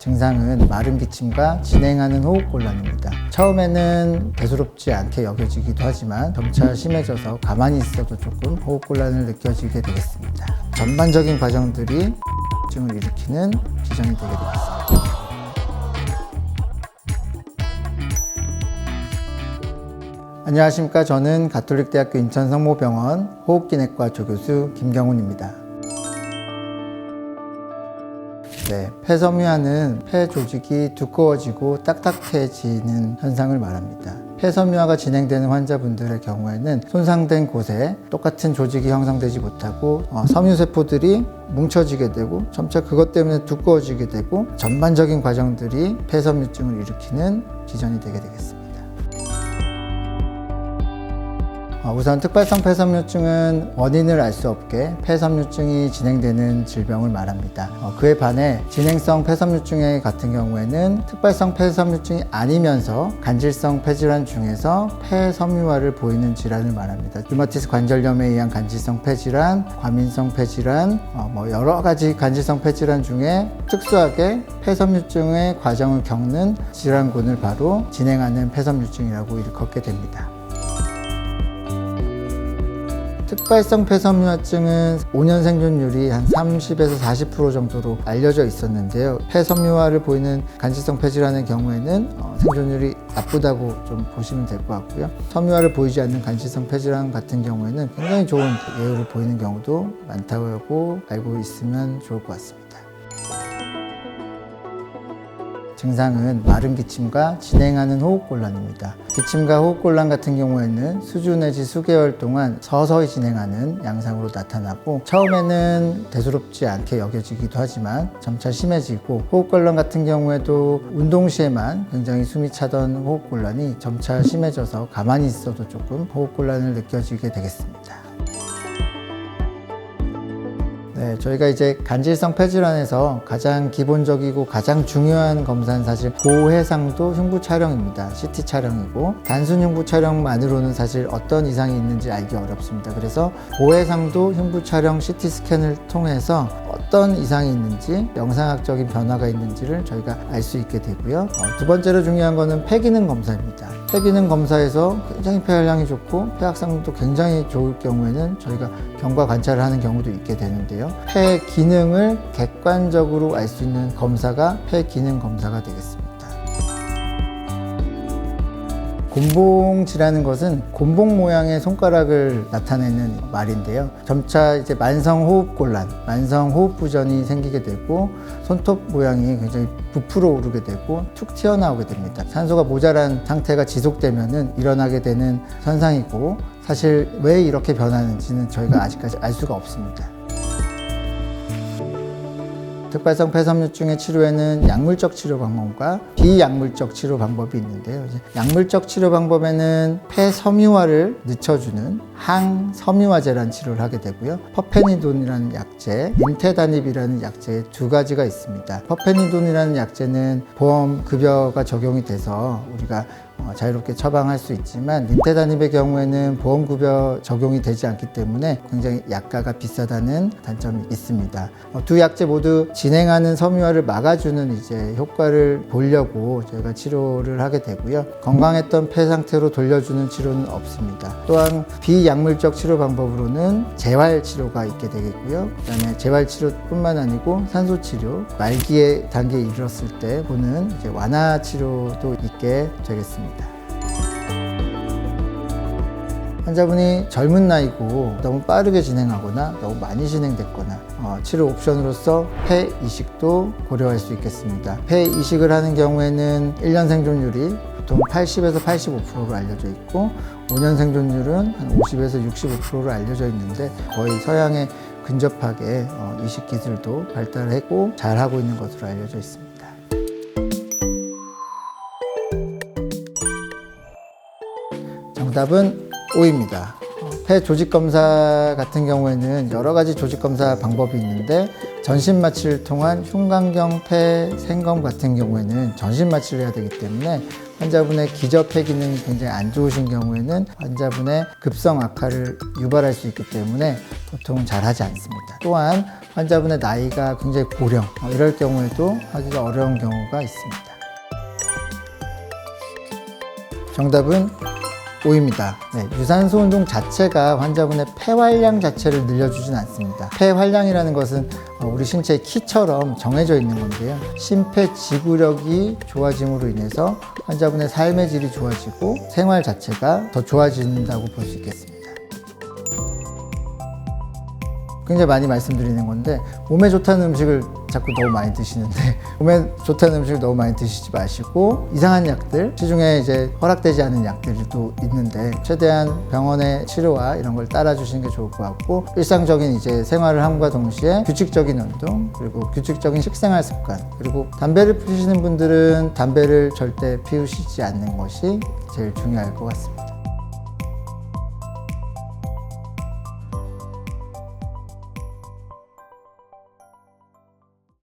증상은 마른 기침과 진행하는 호흡곤란입니다. 처음에는 대수롭지 않게 여겨지기도 하지만 점차 심해져서 가만히 있어도 조금 호흡곤란을 느껴지게 되겠습니다. 전반적인 과정들이 증을 일으키는 기전이 되게 되겠습니다. 안녕하십니까. 저는 가톨릭대학교 인천성모병원 호흡기내과 조교수 김경훈입니다. 폐섬유화는 폐 조직이 두꺼워지고 딱딱해지는 현상을 말합니다. 폐섬유화가 진행되는 환자분들의 경우에는 손상된 곳에 똑같은 조직이 형성되지 못하고 섬유세포들이 뭉쳐지게 되고 점차 그것 때문에 두꺼워지게 되고 전반적인 과정들이 폐섬유증을 일으키는 기전이 되게 되겠습니다. 우선 특발성 폐섬유증은 원인을 알 수 없게 폐섬유증이 진행되는 질병을 말합니다. 그에 반해 진행성 폐섬유증 같은 경우에는 특발성 폐섬유증이 아니면서 간질성 폐질환 중에서 폐섬유화를 보이는 질환을 말합니다. 류마티스 관절염에 의한 간질성 폐질환, 과민성 폐질환, 여러 가지 간질성 폐질환 중에 특수하게 폐섬유증의 과정을 겪는 질환군을 바로 진행하는 폐섬유증이라고 일컫게 됩니다. 특발성 폐섬유화증은 5년 생존율이 한 30에서 40% 정도로 알려져 있었는데요. 폐섬유화를 보이는 간질성 폐질환의 경우에는 생존율이 나쁘다고 좀 보시면 될 것 같고요. 섬유화를 보이지 않는 간질성 폐질환 같은 경우에는 굉장히 좋은 예후를 보이는 경우도 많다고 알고 있으면 좋을 것 같습니다. 증상은 마른 기침과 진행하는 호흡곤란입니다. 기침과 호흡곤란 같은 경우에는 수주 내지 수개월 동안 서서히 진행하는 양상으로 나타나고 처음에는 대수롭지 않게 여겨지기도 하지만 점차 심해지고 호흡곤란 같은 경우에도 운동 시에만 굉장히 숨이 차던 호흡곤란이 점차 심해져서 가만히 있어도 조금 호흡곤란을 느껴지게 되겠습니다. 저희가 이제 간질성 폐질환에서 가장 기본적이고 가장 중요한 검사는 사실 고해상도 흉부 촬영입니다. CT 촬영이고 단순 흉부 촬영만으로는 사실 어떤 이상이 있는지 알기 어렵습니다. 그래서 고해상도 흉부 촬영 CT 스캔을 통해서 어떤 이상이 있는지 영상학적인 변화가 있는지를 저희가 알 수 있게 되고요. 두 번째로 중요한 거는 폐기능 검사입니다. 폐기능 검사에서 굉장히 폐활량이 좋고 폐악성도 굉장히 좋을 경우에는 저희가 경과 관찰을 하는 경우도 있게 되는데요. 폐 기능을 객관적으로 알 수 있는 검사가 폐 기능 검사가 되겠습니다. 곤봉지라는 것은 곤봉 모양의 손가락을 나타내는 말인데요. 점차 이제 만성호흡곤란, 만성호흡부전이 생기게 되고 손톱 모양이 굉장히 부풀어 오르게 되고 툭 튀어나오게 됩니다. 산소가 모자란 상태가 지속되면은 일어나게 되는 현상이고 사실 왜 이렇게 변하는지는 저희가 아직까지 알 수가 없습니다. 특발성 폐섬유증의 치료에는 약물적 치료 방법과 비약물적 치료 방법이 있는데요. 약물적 치료 방법에는 폐섬유화를 늦춰주는 항섬유화제라는 치료를 하게 되고요. 퍼페니돈이라는 약제, 닌테다닙이라는 약제 두 가지가 있습니다. 퍼페니돈이라는 약제는 보험급여가 적용이 돼서 우리가 자유롭게 처방할 수 있지만 닌테다닙의 경우에는 보험급여 적용이 되지 않기 때문에 굉장히 약가가 비싸다는 단점이 있습니다. 두 약제 모두 진행하는 섬유화를 막아주는 이제 효과를 보려고 저희가 치료를 하게 되고요. 건강했던 폐 상태로 돌려주는 치료는 없습니다. 또한 비약물적 치료 방법으로는 재활 치료가 있게 되겠고요. 그다음에 재활 치료뿐만 아니고 산소 치료, 말기의 단계에 이르렀을 때 보는 이제 완화 치료도 있게 되겠습니다. 환자분이 젊은 나이고 너무 빠르게 진행하거나 너무 많이 진행됐거나 치료 옵션으로서 폐 이식도 고려할 수 있겠습니다. 폐 이식을 하는 경우에는 1년 생존율이 보통 80에서 85%로 알려져 있고 5년 생존율은 한 50에서 65%로 알려져 있는데 거의 서양에 근접하게 이식 기술도 발달하고 잘하고 있는 것으로 알려져 있습니다. 정답은 O입니다. 폐 조직 검사 같은 경우에는 여러 가지 조직 검사 방법이 있는데 전신 마취를 통한 흉곽경 폐 생검 같은 경우에는 전신 마취를 해야 되기 때문에 환자분의 기저폐 기능이 굉장히 안 좋으신 경우에는 환자분의 급성 악화를 유발할 수 있기 때문에 보통 잘 하지 않습니다. 또한 환자분의 나이가 굉장히 고령, 이럴 경우에도 하기가 어려운 경우가 있습니다. 정답은 O입니다. 네, 유산소 운동 자체가 환자분의 폐활량 자체를 늘려주진 않습니다. 폐활량이라는 것은 우리 신체의 키처럼 정해져 있는 건데요. 심폐지구력이 좋아짐으로 인해서 환자분의 삶의 질이 좋아지고 생활 자체가 더 좋아진다고 볼 수 있겠습니다. 굉장히 많이 말씀드리는 건데, 몸에 좋다는 음식을 자꾸 너무 많이 드시는데, 몸에 좋다는 음식을 너무 많이 드시지 마시고, 이상한 약들, 시중에 이제 허락되지 않은 약들이 또 있는데, 최대한 병원의 치료와 이런 걸 따라주시는 게 좋을 것 같고, 일상적인 이제 생활을 함과 동시에 규칙적인 운동, 그리고 규칙적인 식생활 습관, 그리고 담배를 피우시는 분들은 담배를 절대 피우시지 않는 것이 제일 중요할 것 같습니다.